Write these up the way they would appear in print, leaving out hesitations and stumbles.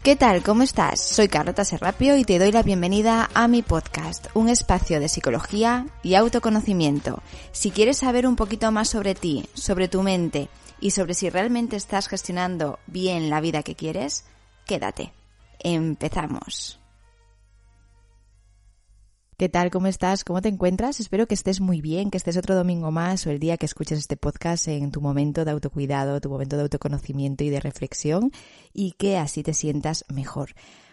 ¿Qué tal? ¿Cómo estás? Soy Carlota Serrapio y te doy la bienvenida a mi podcast, un espacio de psicología y autoconocimiento. Si quieres saber un poquito más sobre ti, sobre tu mente y sobre si realmente estás gestionando bien la vida que quieres, quédate. Empezamos. ¿Qué tal? ¿Cómo estás? ¿Cómo te encuentras? Espero que estés muy bien, que estés otro domingo más o el día que escuches este podcast en tu momento de autocuidado, tu momento de autoconocimiento y de reflexión y que así te sientas mejor.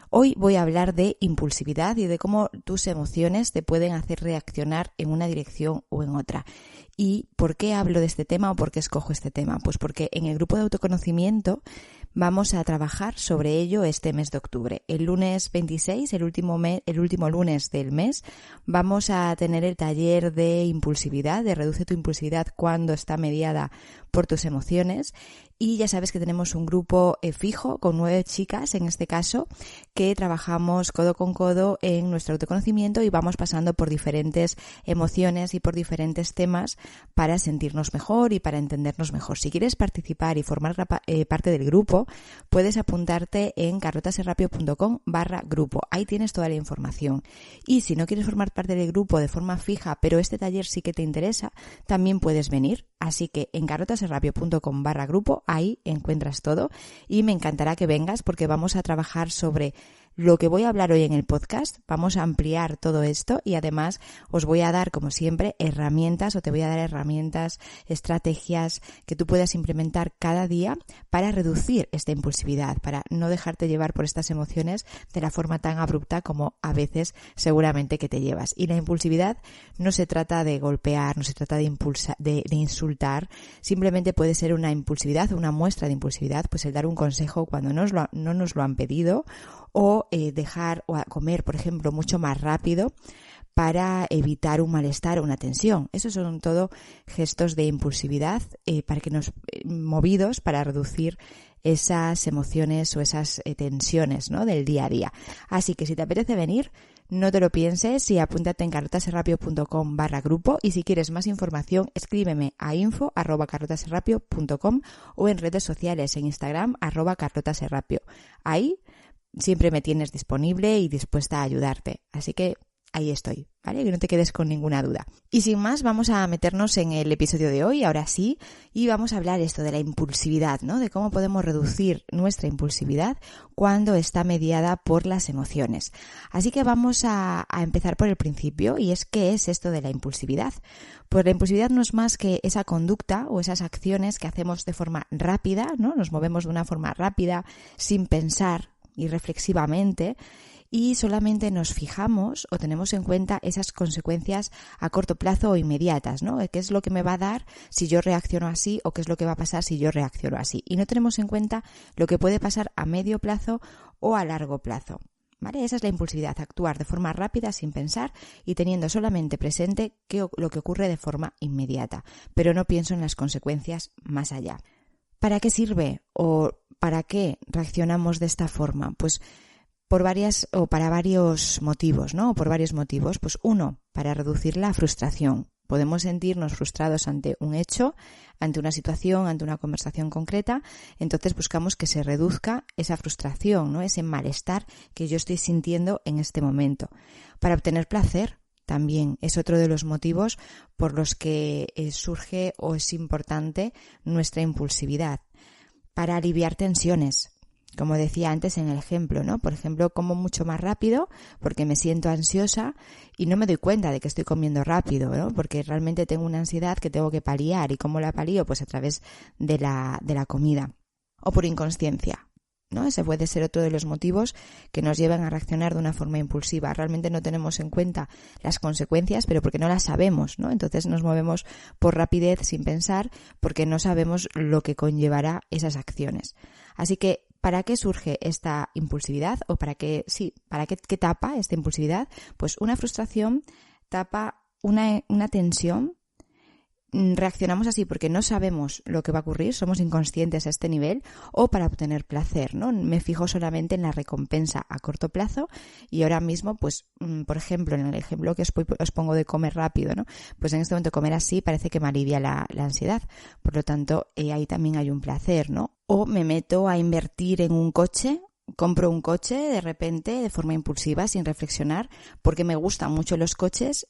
Hoy voy a hablar de impulsividad y de cómo tus emociones te pueden hacer reaccionar en una dirección o en otra. ¿Y por qué hablo de este tema o por qué escojo este tema? Pues porque en el grupo de autoconocimiento vamos a trabajar sobre ello este mes de octubre. El lunes 26, el último lunes del mes, vamos a tener el taller de impulsividad, de reduce tu impulsividad cuando está mediada por tus emociones. Y ya sabes que tenemos un grupo fijo con 9 chicas, en este caso, que trabajamos codo con codo en nuestro autoconocimiento y vamos pasando por diferentes emociones y por diferentes temas para sentirnos mejor y para entendernos mejor. Si quieres participar y formar parte del grupo, puedes apuntarte en carlotaserrapio.com/grupo. Ahí tienes toda la información. Y si no quieres formar parte del grupo de forma fija, pero este taller sí que te interesa, también puedes venir. Así que en carlotaserrapio.com/grupo, ahí encuentras todo y me encantará que vengas porque vamos a trabajar sobre lo que voy a hablar hoy en el podcast. Vamos a ampliar todo esto y además os voy a dar, como siempre, herramientas estrategias que tú puedas implementar cada día para reducir esta impulsividad, para no dejarte llevar por estas emociones de la forma tan abrupta como a veces seguramente que te llevas. Y la impulsividad no se trata de golpear, no se trata de insultar, simplemente puede ser una impulsividad, una muestra de impulsividad, pues el dar un consejo cuando no nos lo han pedido o dejar o comer, por ejemplo, mucho más rápido para evitar un malestar o una tensión. Esos son todo gestos de impulsividad movidos para reducir esas emociones o esas tensiones, ¿no?, del día a día. Así que si te apetece venir, no te lo pienses y apúntate en carlotaserrapio.com/grupo y si quieres más información escríbeme a info@carlotaserrapio.com o en redes sociales en Instagram @carlotaserrapio. Ahí siempre me tienes disponible y dispuesta a ayudarte. Así que ahí estoy, ¿vale? Que no te quedes con ninguna duda. Y sin más, vamos a meternos en el episodio de hoy, ahora sí, y vamos a hablar esto de la impulsividad, ¿no? De cómo podemos reducir nuestra impulsividad cuando está mediada por las emociones. Así que vamos a empezar por el principio, y es ¿qué es esto de la impulsividad? Pues la impulsividad no es más que esa conducta o esas acciones que hacemos de forma rápida, ¿no? Nos movemos de una forma rápida, sin pensar y reflexivamente, y solamente nos fijamos o tenemos en cuenta esas consecuencias a corto plazo o inmediatas, ¿no? ¿Qué es lo que me va a dar si yo reacciono así o qué es lo que va a pasar si yo reacciono así? Y no tenemos en cuenta lo que puede pasar a medio plazo o a largo plazo, ¿vale? Esa es la impulsividad, actuar de forma rápida sin pensar y teniendo solamente presente lo que ocurre de forma inmediata, pero no pienso en las consecuencias más allá. ¿Para qué sirve o para qué reaccionamos de esta forma? Pues para varios motivos, ¿no? Por varios motivos. Pues uno, para reducir la frustración. Podemos sentirnos frustrados ante un hecho, ante una situación, ante una conversación concreta. Entonces buscamos que se reduzca esa frustración, ¿no? Ese malestar que yo estoy sintiendo en este momento. Para obtener placer. También es otro de los motivos por los que surge o es importante nuestra impulsividad. Para aliviar tensiones, como decía antes en el ejemplo, ¿no? Por ejemplo, como mucho más rápido porque me siento ansiosa y no me doy cuenta de que estoy comiendo rápido, ¿no? Porque realmente tengo una ansiedad que tengo que paliar. ¿Y cómo la palío? Pues a través de la comida. O por inconsciencia, ¿no? Ese puede ser otro de los motivos que nos llevan a reaccionar de una forma impulsiva. Realmente no tenemos en cuenta las consecuencias, pero porque no las sabemos, ¿no? Entonces nos movemos por rapidez sin pensar porque no sabemos lo que conllevará esas acciones. Así que, ¿para qué surge esta impulsividad? ¿O para qué tapa esta impulsividad? Pues una frustración tapa una tensión. Reaccionamos así porque no sabemos lo que va a ocurrir, somos inconscientes a este nivel, o para obtener placer, ¿no? Me fijo solamente en la recompensa a corto plazo y ahora mismo, pues, por ejemplo, en el ejemplo que os pongo de comer rápido, ¿no? Pues en este momento comer así parece que me alivia la ansiedad, por lo tanto, ahí también hay un placer, ¿no? O me meto a invertir en un coche compro un coche de repente, de forma impulsiva, sin reflexionar, porque me gustan mucho los coches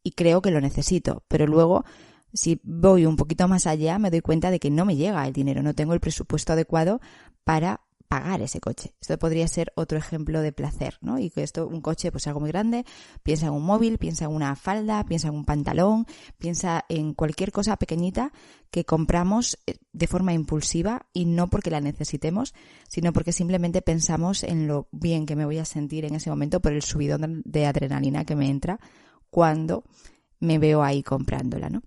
y creo que lo necesito, pero luego si voy un poquito más allá me doy cuenta de que no me llega el dinero, no tengo el presupuesto adecuado para pagar ese coche. Esto podría ser otro ejemplo de placer, ¿no? Y que un coche pues es algo muy grande, piensa en un móvil, piensa en una falda, piensa en un pantalón, piensa en cualquier cosa pequeñita que compramos de forma impulsiva y no porque la necesitemos, sino porque simplemente pensamos en lo bien que me voy a sentir en ese momento por el subidón de adrenalina que me entra cuando me veo ahí comprándola, ¿no?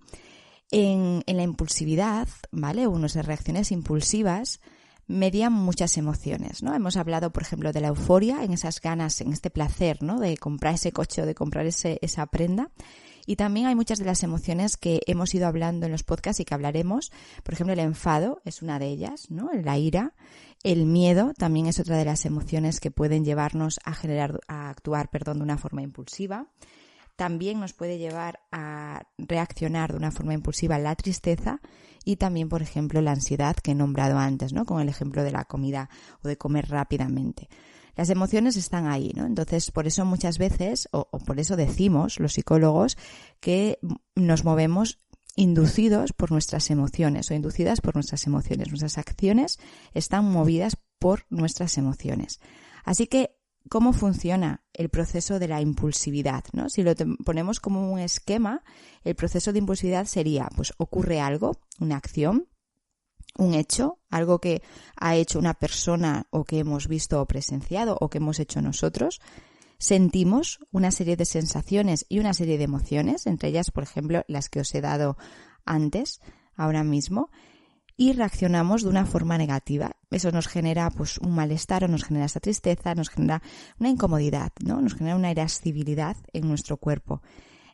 En la impulsividad, ¿vale? Nuestras reacciones impulsivas median muchas emociones, ¿no? Hemos hablado, por ejemplo, de la euforia, en esas ganas, en este placer, ¿no? De comprar ese coche o de comprar esa prenda. Y también hay muchas de las emociones que hemos ido hablando en los podcasts y que hablaremos. Por ejemplo, el enfado es una de ellas, ¿no? La ira. El miedo también es otra de las emociones que pueden llevarnos a actuar de una forma impulsiva. También nos puede llevar a reaccionar de una forma impulsiva la tristeza y también, por ejemplo, la ansiedad que he nombrado antes, ¿no? Con el ejemplo de la comida o de comer rápidamente. Las emociones están ahí, ¿no? Entonces, por eso muchas veces, o por eso decimos los psicólogos, que nos movemos inducidos por nuestras emociones o inducidas por nuestras emociones. Nuestras acciones están movidas por nuestras emociones. Así que, ¿cómo funciona el proceso de la impulsividad, ¿no? Si lo ponemos como un esquema, el proceso de impulsividad sería, pues ocurre algo, una acción, un hecho, algo que ha hecho una persona o que hemos visto o presenciado o que hemos hecho nosotros, sentimos una serie de sensaciones y una serie de emociones, entre ellas, por ejemplo, las que os he dado antes, ahora mismo, y reaccionamos de una forma negativa. Eso nos genera pues un malestar o nos genera esta tristeza, nos genera una incomodidad, ¿no? Nos genera una irascibilidad en nuestro cuerpo.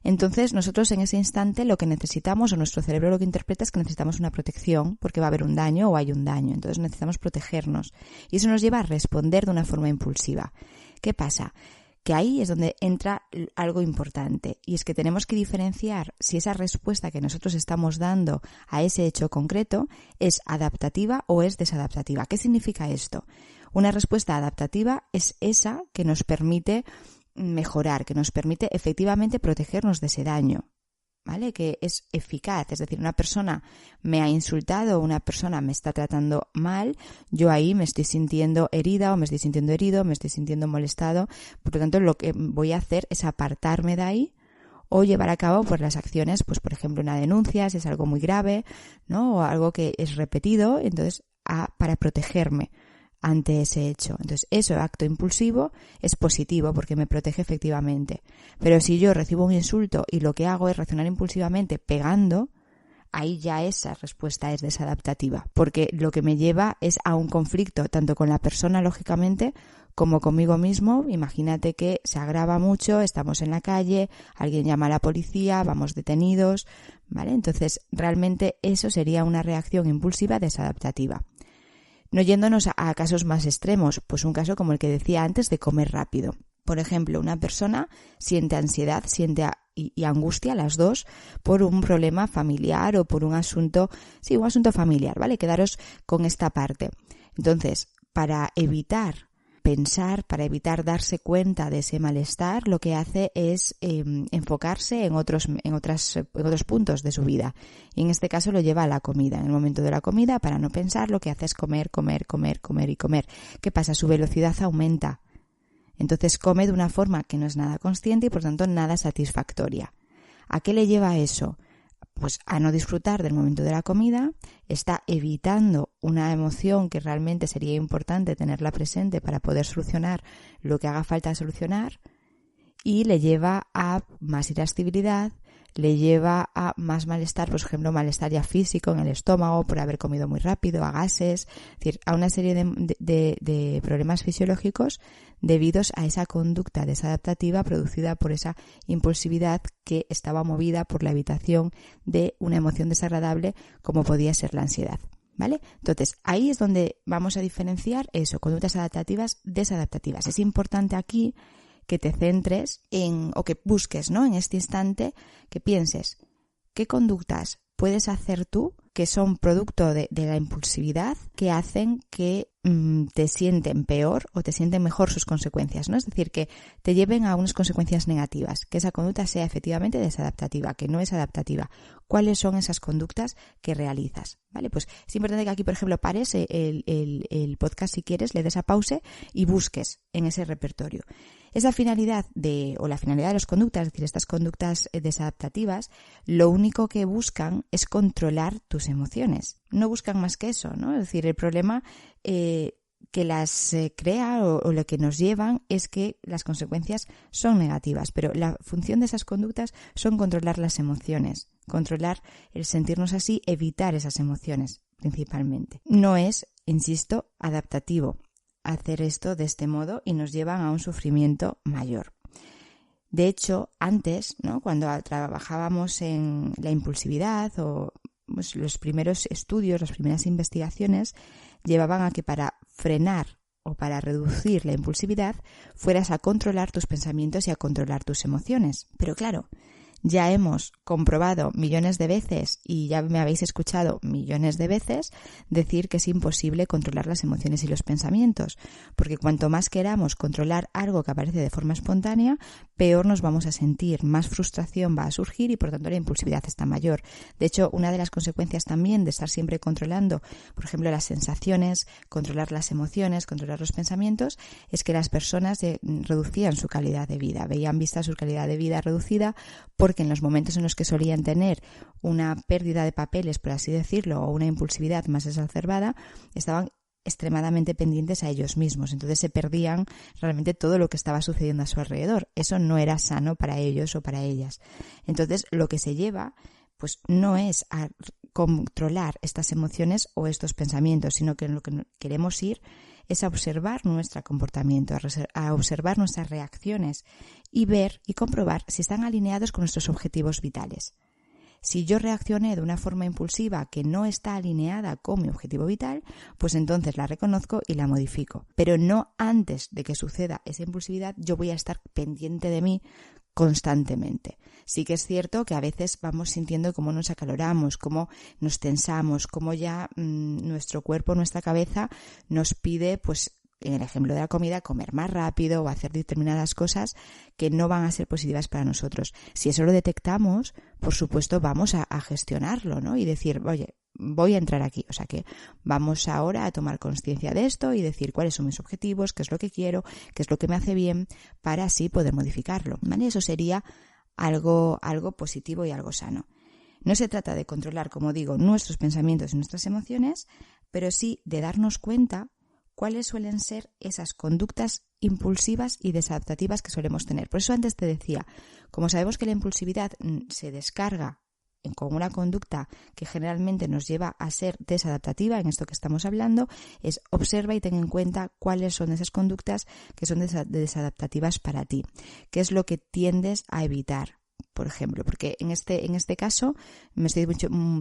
Entonces nosotros en ese instante lo que necesitamos, o nuestro cerebro lo que interpreta es que necesitamos una protección porque va a haber un daño o hay un daño. Entonces necesitamos protegernos y eso nos lleva a responder de una forma impulsiva. ¿Qué pasa? Que ahí es donde entra algo importante y es que tenemos que diferenciar si esa respuesta que nosotros estamos dando a ese hecho concreto es adaptativa o es desadaptativa. ¿Qué significa esto? Una respuesta adaptativa es esa que nos permite mejorar, que nos permite efectivamente protegernos de ese daño, ¿vale? Que es eficaz, es decir, una persona me ha insultado, una persona me está tratando mal, yo ahí me estoy sintiendo herida o me estoy sintiendo herido, me estoy sintiendo molestado, por lo tanto lo que voy a hacer es apartarme de ahí o llevar a cabo pues las acciones, pues por ejemplo una denuncia, si es algo muy grave, ¿no? O algo que es repetido, entonces para protegerme ante ese hecho. Entonces, ese acto impulsivo es positivo porque me protege efectivamente. Pero si yo recibo un insulto y lo que hago es reaccionar impulsivamente pegando, ahí ya esa respuesta es desadaptativa, porque lo que me lleva es a un conflicto, tanto con la persona, lógicamente, como conmigo mismo. Imagínate que se agrava mucho, estamos en la calle, alguien llama a la policía, vamos detenidos, ¿vale? Entonces, realmente eso sería una reacción impulsiva desadaptativa. No yéndonos a casos más extremos, pues un caso como el que decía antes de comer rápido. Por ejemplo, una persona siente ansiedad, y angustia, las dos, por un problema familiar o por un asunto familiar, ¿vale? Quedaros con esta parte. Entonces, para evitar pensar, para evitar darse cuenta de ese malestar, lo que hace es enfocarse en otros puntos de su vida. Y en este caso lo lleva a la comida. En el momento de la comida, para no pensar, lo que hace es comer. ¿Qué pasa? Su velocidad aumenta. Entonces come de una forma que no es nada consciente y por tanto nada satisfactoria. ¿A qué le lleva eso? Pues a no disfrutar del momento de la comida, está evitando una emoción que realmente sería importante tenerla presente para poder solucionar lo que haga falta solucionar y le lleva a más irascibilidad, le lleva a más malestar, por ejemplo, malestar ya físico en el estómago por haber comido muy rápido, a gases, es decir, a una serie de problemas fisiológicos debidos a esa conducta desadaptativa producida por esa impulsividad que estaba movida por la evitación de una emoción desagradable como podía ser la ansiedad, ¿vale? Entonces, ahí es donde vamos a diferenciar eso, conductas adaptativas, desadaptativas. Es importante aquí que te centres o que busques, ¿no? En este instante, que pienses qué conductas puedes hacer tú que son producto de la impulsividad que hacen que te sienten peor o te sienten mejor sus consecuencias, ¿no? Es decir, que te lleven a unas consecuencias negativas, que esa conducta sea efectivamente desadaptativa, que no es adaptativa. ¿Cuáles son esas conductas que realizas? ¿Vale? Pues es importante que aquí, por ejemplo, pares el podcast si quieres, le des a pause y busques en ese repertorio. Esa finalidad la finalidad de las conductas, es decir, estas conductas desadaptativas, lo único que buscan es controlar tus emociones. No buscan más que eso, ¿no? Es decir, el problema que las crea o lo que nos llevan es que las consecuencias son negativas, pero la función de esas conductas son controlar las emociones, controlar el sentirnos así, evitar esas emociones principalmente. No es, insisto, adaptativo hacer esto de este modo y nos llevan a un sufrimiento mayor. De hecho, antes, ¿no?, cuando trabajábamos en la impulsividad o pues, los primeros estudios, las primeras investigaciones llevaban a que para frenar o para reducir la impulsividad fueras a controlar tus pensamientos y a controlar tus emociones. Pero claro, ya hemos comprobado millones de veces y ya me habéis escuchado millones de veces decir que es imposible controlar las emociones y los pensamientos, porque cuanto más queramos controlar algo que aparece de forma espontánea, peor nos vamos a sentir, más frustración va a surgir y por tanto la impulsividad está mayor. De hecho, una de las consecuencias también de estar siempre controlando, por ejemplo, las sensaciones, controlar las emociones, controlar los pensamientos, es que las personas reducían su calidad de vida, veían vista su calidad de vida reducida porque en los momentos en los que solían tener una pérdida de papeles, por así decirlo, o una impulsividad más exacerbada, estaban extremadamente pendientes a ellos mismos. Entonces se perdían realmente todo lo que estaba sucediendo a su alrededor. Eso no era sano para ellos o para ellas. Entonces lo que se lleva pues no es a controlar estas emociones o estos pensamientos, sino que lo que queremos ir es a observar nuestro comportamiento, a observar nuestras reacciones y ver y comprobar si están alineados con nuestros objetivos vitales. Si yo reaccioné de una forma impulsiva que no está alineada con mi objetivo vital, pues entonces la reconozco y la modifico. Pero no antes de que suceda esa impulsividad, yo voy a estar pendiente de mí constantemente. Sí que es cierto que a veces vamos sintiendo cómo nos acaloramos, cómo nos tensamos, cómo ya nuestro cuerpo, nuestra cabeza nos pide, pues en el ejemplo de la comida, comer más rápido o hacer determinadas cosas que no van a ser positivas para nosotros. Si eso lo detectamos, por supuesto vamos a gestionarlo, ¿no? Y decir, oye, voy a entrar aquí, o sea que vamos ahora a tomar conciencia de esto y decir cuáles son mis objetivos, qué es lo que quiero, qué es lo que me hace bien, para así poder modificarlo, ¿vale? Eso sería algo positivo y algo sano. No se trata de controlar, como digo, nuestros pensamientos y nuestras emociones, pero sí de darnos cuenta cuáles suelen ser esas conductas impulsivas y desadaptativas que solemos tener. Por eso antes te decía, como sabemos que la impulsividad se descarga con una conducta que generalmente nos lleva a ser desadaptativa, en esto que estamos hablando, es observa y ten en cuenta cuáles son esas conductas que son desadaptativas para ti. ¿Qué es lo que tiendes a evitar? Por ejemplo, porque en este caso me estoy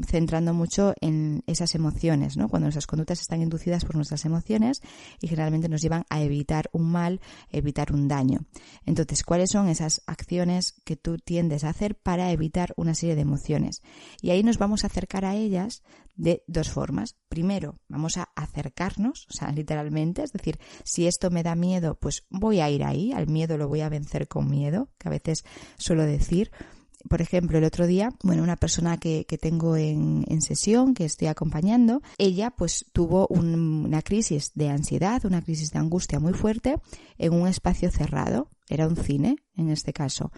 centrando mucho en esas emociones, ¿no? Cuando nuestras conductas están inducidas por nuestras emociones y generalmente nos llevan a evitar un mal, evitar un daño. Entonces, ¿cuáles son esas acciones que tú tiendes a hacer para evitar una serie de emociones? Y ahí nos vamos a acercar a ellas de dos formas. Primero, vamos a acercarnos, o sea, literalmente, es decir, si esto me da miedo, pues voy a ir ahí, al miedo lo voy a vencer con miedo, que a veces suelo decir. Por ejemplo, el otro día, una persona que tengo en sesión, que estoy acompañando, ella pues tuvo una crisis de ansiedad, una crisis de angustia muy fuerte en un espacio cerrado, era un cine en este caso.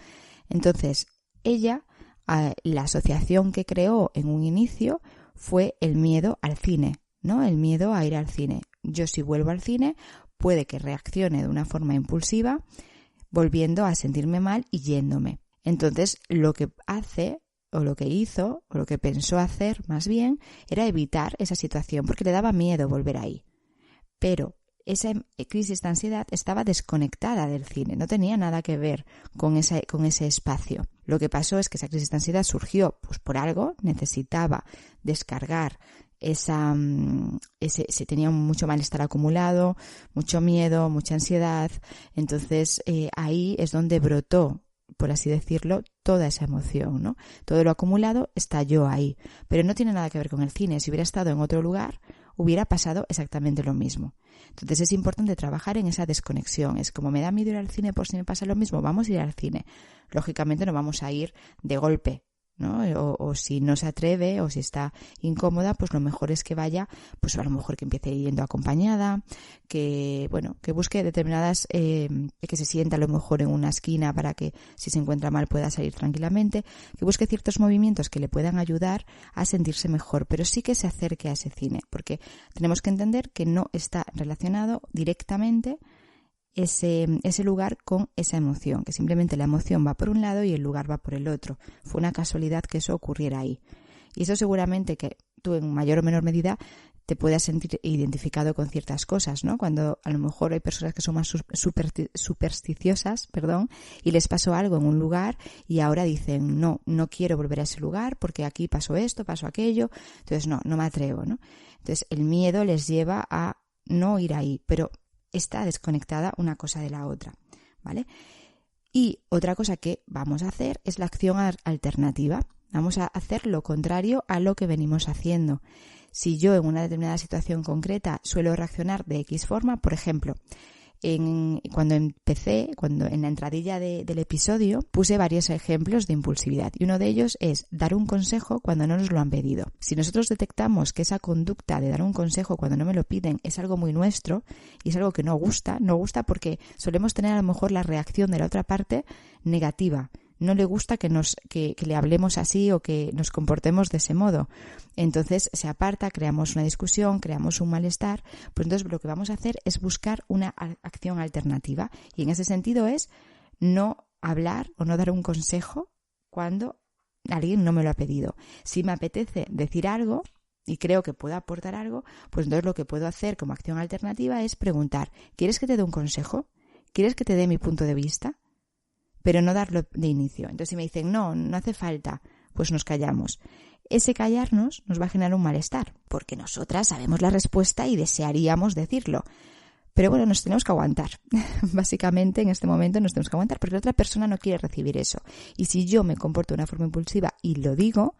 Entonces, ella, la asociación que creó en un inicio fue el miedo al cine, ¿no? El miedo a ir al cine. Yo si vuelvo al cine puede que reaccione de una forma impulsiva, volviendo a sentirme mal y yéndome. Entonces, lo que hace, o lo que hizo, o lo que pensó hacer más bien, era evitar esa situación, porque le daba miedo volver ahí. Pero esa crisis de ansiedad estaba desconectada del cine, no tenía nada que ver con ese espacio. Lo que pasó es que esa crisis de ansiedad surgió pues por algo, necesitaba descargar se tenía mucho malestar acumulado, mucho miedo, mucha ansiedad. Entonces ahí es donde brotó por así decirlo, toda esa emoción, ¿no? Todo lo acumulado estalló ahí, pero no tiene nada que ver con el cine. Si hubiera estado en otro lugar, hubiera pasado exactamente lo mismo. Entonces es importante trabajar en esa desconexión. Es como me da miedo ir al cine por si me pasa lo mismo, vamos a ir al cine. Lógicamente no vamos a ir de golpe, ¿no? O si no se atreve o si está incómoda, pues lo mejor es que vaya, pues a lo mejor que empiece yendo acompañada, que busque determinadas, que se sienta a lo mejor en una esquina para que si se encuentra mal pueda salir tranquilamente, que busque ciertos movimientos que le puedan ayudar a sentirse mejor, pero sí que se acerque a ese cine, porque tenemos que entender que no está relacionado directamente ese lugar con esa emoción, que simplemente la emoción va por un lado y el lugar va por el otro. Fue una casualidad que eso ocurriera ahí. Y eso seguramente que tú en mayor o menor medida te puedas sentir identificado con ciertas cosas, ¿no? Cuando a lo mejor hay personas que son más supersticiosas, y les pasó algo en un lugar y ahora dicen, no quiero volver a ese lugar porque aquí pasó esto, pasó aquello, entonces no me atrevo, ¿no? Entonces el miedo les lleva a no ir ahí, pero está desconectada una cosa de la otra, ¿vale? Y otra cosa que vamos a hacer es la acción alternativa. Vamos a hacer lo contrario a lo que venimos haciendo. Si yo en una determinada situación concreta suelo reaccionar de X forma, por ejemplo, cuando en la entradilla del episodio, puse varios ejemplos de impulsividad y uno de ellos es dar un consejo cuando no nos lo han pedido. Si nosotros detectamos que esa conducta de dar un consejo cuando no me lo piden es algo muy nuestro y es algo que no gusta porque solemos tener a lo mejor la reacción de la otra parte negativa. No le gusta que le hablemos así o que nos comportemos de ese modo. Entonces se aparta, creamos una discusión, creamos un malestar. Pues entonces lo que vamos a hacer es buscar una acción alternativa. Y en ese sentido es no hablar o no dar un consejo cuando alguien no me lo ha pedido. Si me apetece decir algo y creo que puedo aportar algo, pues entonces lo que puedo hacer como acción alternativa es preguntar, ¿quieres que te dé un consejo? ¿Quieres que te dé mi punto de vista? Pero no darlo de inicio. Entonces si me dicen, no hace falta, pues nos callamos. Ese callarnos nos va a generar un malestar, porque nosotras sabemos la respuesta y desearíamos decirlo. Pero bueno, nos tenemos que aguantar. Básicamente en este momento nos tenemos que aguantar, porque la otra persona no quiere recibir eso. Y si yo me comporto de una forma impulsiva y lo digo,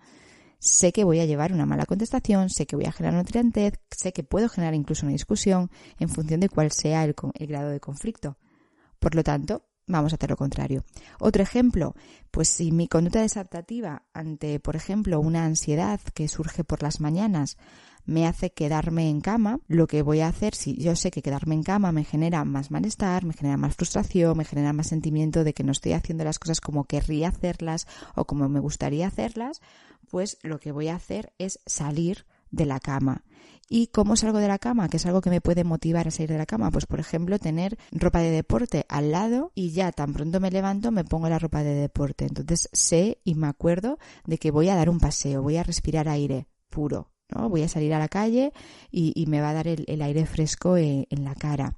sé que voy a llevar una mala contestación, sé que voy a generar una tirantez, sé que puedo generar incluso una discusión en función de cuál sea el grado de conflicto. Por lo tanto, vamos a hacer lo contrario. Otro ejemplo, pues si mi conducta desadaptativa ante, por ejemplo, una ansiedad que surge por las mañanas me hace quedarme en cama, lo que voy a hacer, si yo sé que quedarme en cama me genera más malestar, me genera más frustración, me genera más sentimiento de que no estoy haciendo las cosas como querría hacerlas o como me gustaría hacerlas, pues lo que voy a hacer es salir de la cama. ¿Y cómo salgo de la cama? ¿Qué es algo que me puede motivar a salir de la cama? Pues por ejemplo tener ropa de deporte al lado y ya tan pronto me levanto me pongo la ropa de deporte. Entonces sé y me acuerdo de que voy a dar un paseo, voy a respirar aire puro, ¿no? Voy a salir a la calle y me va a dar el aire fresco en la cara.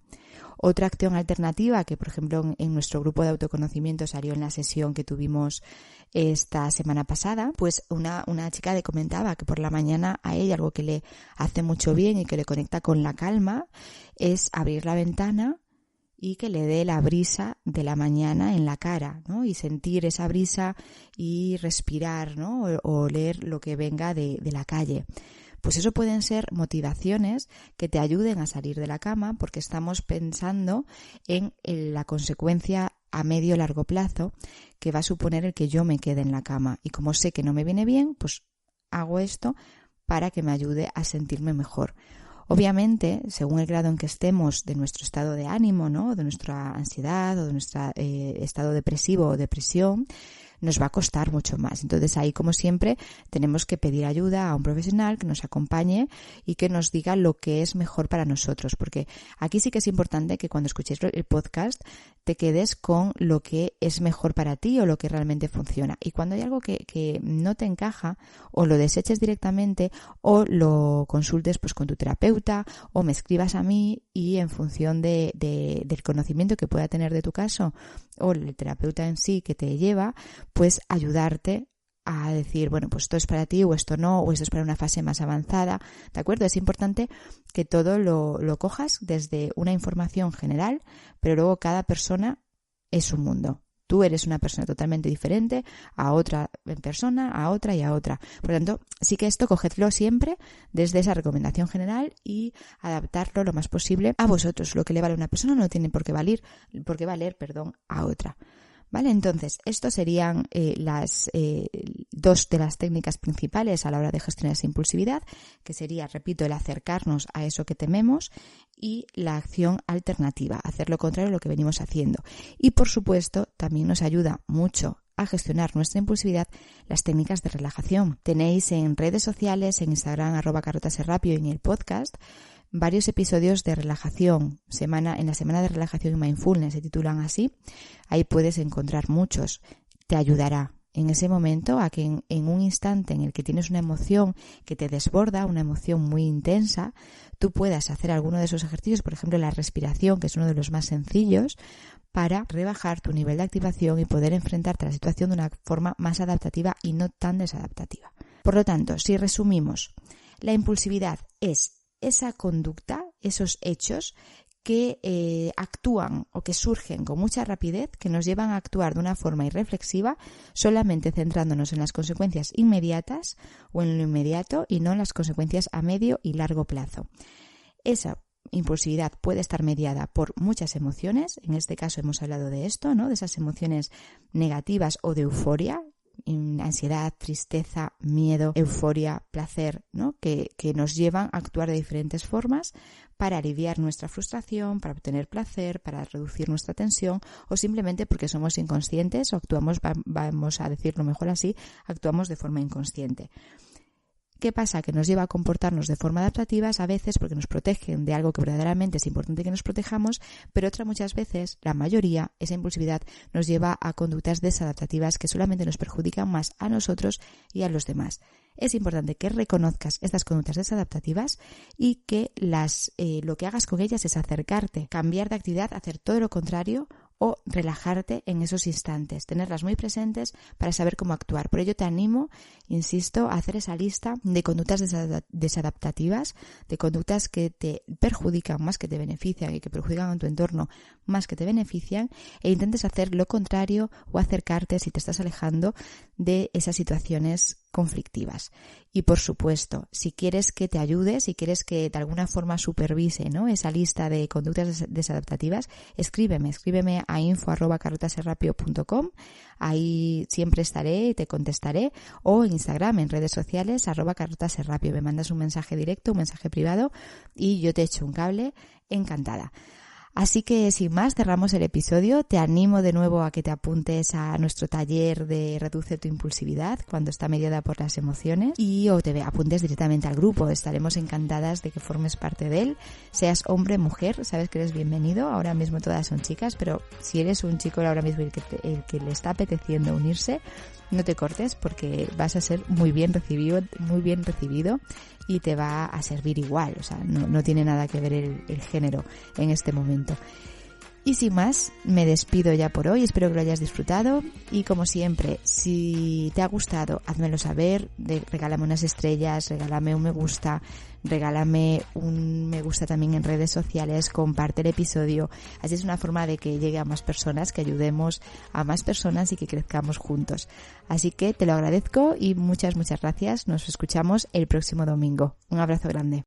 Otra acción alternativa que, por ejemplo, en nuestro grupo de autoconocimiento salió en la sesión que tuvimos esta semana pasada, pues una chica le comentaba que por la mañana a ella algo que le hace mucho bien y que le conecta con la calma es abrir la ventana y que le dé la brisa de la mañana en la cara, ¿no? Y sentir esa brisa y respirar, ¿no? O oler lo que venga de la calle. Pues eso pueden ser motivaciones que te ayuden a salir de la cama porque estamos pensando en la consecuencia a medio o largo plazo que va a suponer el que yo me quede en la cama. Y como sé que no me viene bien, pues hago esto para que me ayude a sentirme mejor. Obviamente, según el grado en que estemos de nuestro estado de ánimo, ¿no? De nuestra ansiedad o de nuestro estado depresivo o depresión, nos va a costar mucho más. Entonces ahí, como siempre, tenemos que pedir ayuda a un profesional que nos acompañe y que nos diga lo que es mejor para nosotros, porque aquí sí que es importante que cuando escuches el podcast te quedes con lo que es mejor para ti o lo que realmente funciona. Y cuando hay algo que no te encaja, o lo deseches directamente o lo consultes pues con tu terapeuta o me escribas a mí y en función del conocimiento que pueda tener de tu caso o el terapeuta en sí que te lleva, pues ayudarte a decir, bueno, pues esto es para ti o esto no, o esto es para una fase más avanzada, ¿de acuerdo? Es importante que todo lo cojas desde una información general, pero luego cada persona es un mundo, Tú eres una persona totalmente diferente a otra persona, a otra y a otra. Por lo tanto, sí que esto cogedlo siempre desde esa recomendación general y adaptarlo lo más posible a vosotros. Lo que le vale a una persona no tiene por qué valer a otra. ¿Vale? Entonces, estos serían las dos de las técnicas principales a la hora de gestionar esa impulsividad, que sería, repito, el acercarnos a eso que tememos y la acción alternativa, hacer lo contrario a lo que venimos haciendo. Y, por supuesto, también nos ayuda mucho a gestionar nuestra impulsividad las técnicas de relajación. Tenéis en redes sociales, en Instagram, @carlotaserrapio y en el podcast, varios episodios de relajación, en la semana de relajación y mindfulness se titulan así. Ahí puedes encontrar muchos. Te ayudará en ese momento a que en un instante en el que tienes una emoción que te desborda, una emoción muy intensa, tú puedas hacer alguno de esos ejercicios, por ejemplo la respiración, que es uno de los más sencillos, para rebajar tu nivel de activación y poder enfrentarte a la situación de una forma más adaptativa y no tan desadaptativa. Por lo tanto, si resumimos, la impulsividad es esa conducta, esos hechos que actúan o que surgen con mucha rapidez, que nos llevan a actuar de una forma irreflexiva, solamente centrándonos en las consecuencias inmediatas o en lo inmediato y no en las consecuencias a medio y largo plazo. Esa impulsividad puede estar mediada por muchas emociones, en este caso hemos hablado de esto, ¿no? De esas emociones negativas o de euforia, ansiedad, tristeza, miedo, euforia, placer, ¿no? que nos llevan a actuar de diferentes formas para aliviar nuestra frustración, para obtener placer, para reducir nuestra tensión o simplemente porque somos inconscientes o actuamos, vamos a decirlo mejor así, actuamos de forma inconsciente. ¿Qué pasa? Que nos lleva a comportarnos de forma adaptativas a veces porque nos protegen de algo que verdaderamente es importante que nos protejamos, pero muchas veces, la mayoría, esa impulsividad nos lleva a conductas desadaptativas que solamente nos perjudican más a nosotros y a los demás. Es importante que reconozcas estas conductas desadaptativas y que lo que hagas con ellas es acercarte, cambiar de actividad, hacer todo lo contrario o relajarte en esos instantes, tenerlas muy presentes para saber cómo actuar. Por ello te animo, insisto, a hacer esa lista de conductas desadaptativas, de conductas que te perjudican más que te benefician y que perjudican a tu entorno más que te benefician, e intentes hacer lo contrario o acercarte, si te estás alejando, de esas situaciones conflictivas. Y por supuesto, si quieres que te ayude, si quieres que de alguna forma supervise, ¿no?, esa lista de conductas desadaptativas, escríbeme a info@carlotaserrapio.com. Ahí siempre estaré y te contestaré, o en Instagram, en redes sociales, @carlotaserrapio. Me mandas un mensaje directo, un mensaje privado y yo te echo un cable, encantada. Así que sin más, cerramos el episodio. Te animo de nuevo a que te apuntes a nuestro taller de Reduce tu impulsividad cuando está mediada por las emociones o te apuntes directamente al grupo. Estaremos encantadas de que formes parte de él. Seas hombre, mujer, sabes que eres bienvenido. Ahora mismo todas son chicas, pero si eres un chico ahora mismo el que le está apeteciendo unirse, no te cortes porque vas a ser muy bien recibido y te va a servir igual. O sea, no tiene nada que ver el género en este momento. Y sin más, me despido ya por hoy, espero que lo hayas disfrutado y como siempre, si te ha gustado, házmelo saber, regálame unas estrellas, regálame un me gusta, regálame un me gusta también en redes sociales, comparte el episodio, así es una forma de que llegue a más personas, que ayudemos a más personas y que crezcamos juntos. Así que te lo agradezco y muchas gracias, nos escuchamos el próximo domingo. Un abrazo grande.